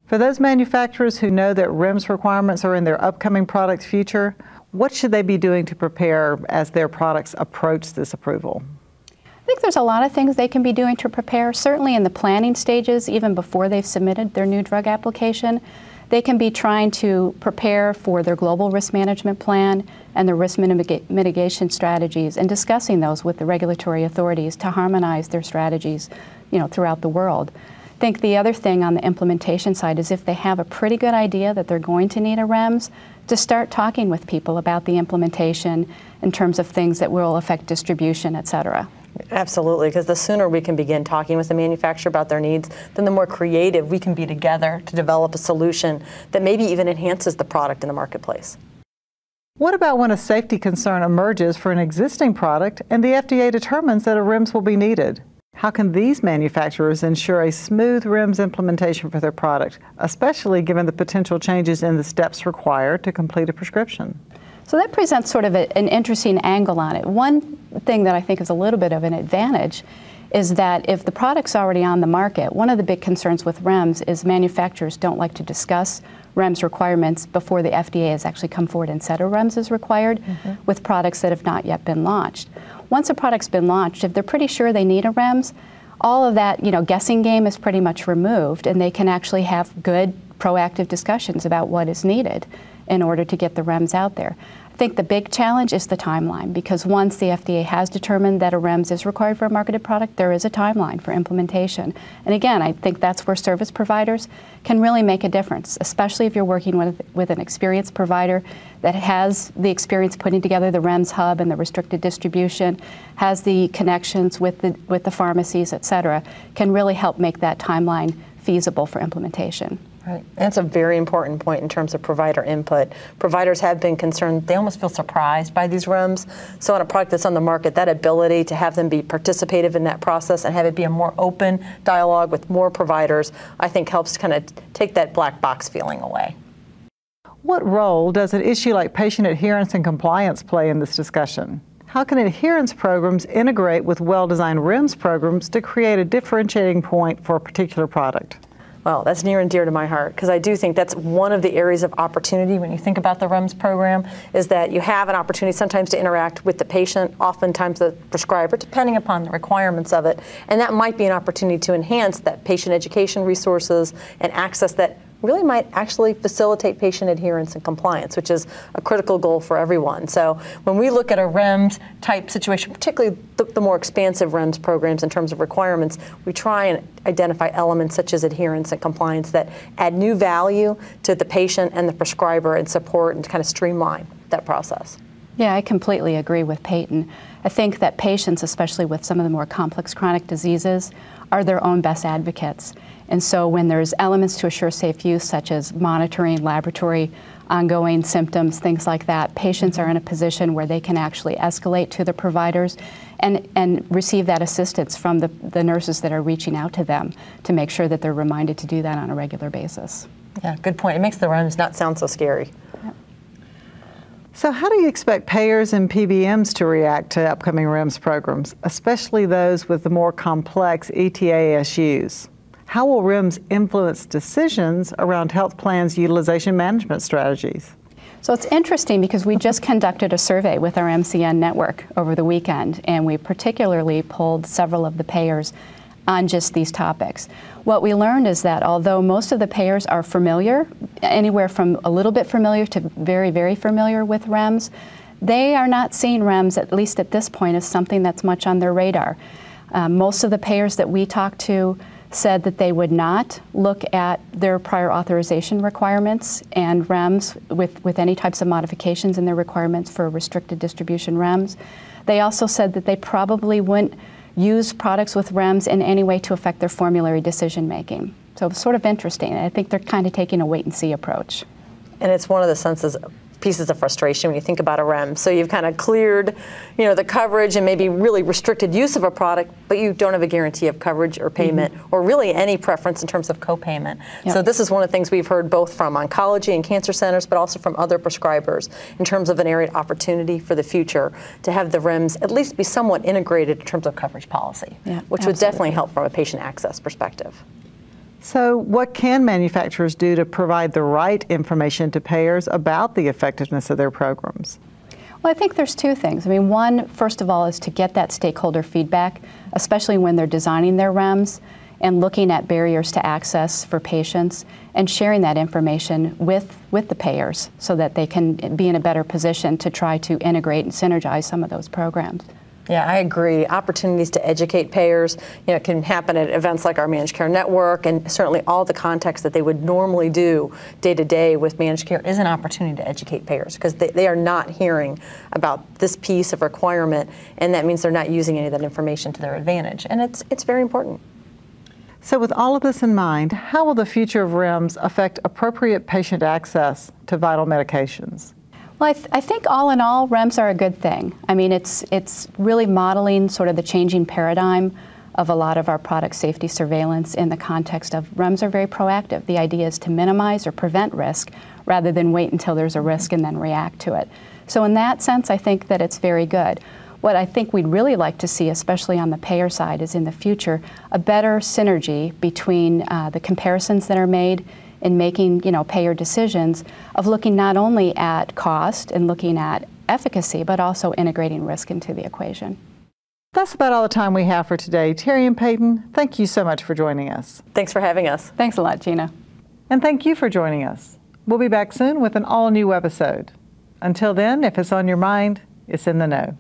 For those manufacturers who know that REMS requirements are in their upcoming product's future, what should they be doing to prepare as their products approach this approval? I think there's a lot of things they can be doing to prepare, certainly in the planning stages, even before they've submitted their new drug application. They can be trying to prepare for their global risk management plan and the risk mitigation strategies and discussing those with the regulatory authorities to harmonize their strategies, throughout the world. I think the other thing on the implementation side is if they have a pretty good idea that they're going to need a REMS, to start talking with people about the implementation in terms of things that will affect distribution, et cetera. Absolutely, because the sooner we can begin talking with the manufacturer about their needs, then the more creative we can be together to develop a solution that maybe even enhances the product in the marketplace. What about when a safety concern emerges for an existing product and the FDA determines that a REMS will be needed? How can these manufacturers ensure a smooth REMS implementation for their product, especially given the potential changes in the steps required to complete a prescription? So that presents sort of an interesting angle on it. One thing that I think is a little bit of an advantage is that if the product's already on the market, one of the big concerns with REMS is manufacturers don't like to discuss REMS requirements before the FDA has actually come forward and said a REMS is required with products that have not yet been launched. Once a product's been launched, if they're pretty sure they need a REMS, all of that guessing game is pretty much removed, and they can actually have good proactive discussions about what is needed in order to get the REMS out there. I think the big challenge is the timeline, because once the FDA has determined that a REMS is required for a marketed product, there is a timeline for implementation. And again, I think that's where service providers can really make a difference, especially if you're working with an experienced provider that has the experience putting together the REMS hub and the restricted distribution, has the connections with the pharmacies, et cetera, can really help make that timeline feasible for implementation. Right. That's a very important point in terms of provider input. Providers have been concerned, they almost feel surprised by these REMS. So on a product that's on the market, that ability to have them be participative in that process and have it be a more open dialogue with more providers, I think helps kind of take that black box feeling away. What role does an issue like patient adherence and compliance play in this discussion? How can adherence programs integrate with well-designed REMS programs to create a differentiating point for a particular product? Well, that's near and dear to my heart, because I do think that's one of the areas of opportunity when you think about the REMS program, is that you have an opportunity sometimes to interact with the patient, oftentimes the prescriber, depending upon the requirements of it. And that might be an opportunity to enhance that patient education resources and access that really might actually facilitate patient adherence and compliance, which is a critical goal for everyone. So when we look at a REMS type situation, particularly the more expansive REMS programs in terms of requirements, we try and identify elements such as adherence and compliance that add new value to the patient and the prescriber and support and kind of streamline that process. Yeah, I completely agree with Peyton. I think that patients, especially with some of the more complex chronic diseases, are their own best advocates. And so when there's elements to assure safe use, such as monitoring, laboratory, ongoing symptoms, things like that, patients are in a position where they can actually escalate to the providers and receive that assistance from the nurses that are reaching out to them to make sure that they're reminded to do that on a regular basis. Yeah, good point. It makes the REMS not sound so scary. Yep. So how do you expect payers and PBMs to react to upcoming REMS programs, especially those with the more complex ETASUs? How will REMS influence decisions around health plans' utilization management strategies? So it's interesting because we just conducted a survey with our MCN network over the weekend, and we particularly polled several of the payers on just these topics. What we learned is that although most of the payers are familiar, anywhere from a little bit familiar to very, very familiar with REMS, they are not seeing REMS, at least at this point, as something that's much on their radar. Most of the payers that we talked to said that they would not look at their prior authorization requirements and REMS with any types of modifications in their requirements for restricted distribution REMS. They also said that they probably wouldn't use products with REMS in any way to affect their formulary decision making. So it's sort of interesting. I think they're kind of taking a wait and see approach. And it's one of the pieces of frustration when you think about a REMS. So you've kind of cleared, the coverage and maybe really restricted use of a product, but you don't have a guarantee of coverage or payment or really any preference in terms of co-payment. Yep. So this is one of the things we've heard both from oncology and cancer centers, but also from other prescribers in terms of an area of opportunity for the future to have the REMS at least be somewhat integrated in terms of coverage policy, which would definitely help from a patient access perspective. So what can manufacturers do to provide the right information to payers about the effectiveness of their programs? Well, I think there's two things. I mean, one, first of all, is to get that stakeholder feedback, especially when they're designing their REMS and looking at barriers to access for patients and sharing that information with the payers so that they can be in a better position to try to integrate and synergize some of those programs. Yeah, I agree. Opportunities to educate payers, can happen at events like our managed care network, and certainly all the context that they would normally do day to day with managed care is an opportunity to educate payers, because they are not hearing about this piece of requirement, and that means they're not using any of that information to their advantage, and it's very important. So with all of this in mind, how will the future of REMS affect appropriate patient access to vital medications? Well, I think all in all, REMS are a good thing. I mean, it's really modeling sort of the changing paradigm of a lot of our product safety surveillance in the context of REMS are very proactive. The idea is to minimize or prevent risk rather than wait until there's a risk and then react to it. So in that sense, I think that it's very good. What I think we'd really like to see, especially on the payer side, is in the future a better synergy between the comparisons that are made in making, payer decisions, of looking not only at cost and looking at efficacy, but also integrating risk into the equation. That's about all the time we have for today. Terri and Peyton, thank you so much for joining us. Thanks for having us. Thanks a lot, Gina. And thank you for joining us. We'll be back soon with an all-new episode. Until then, if it's on your mind, it's in the know.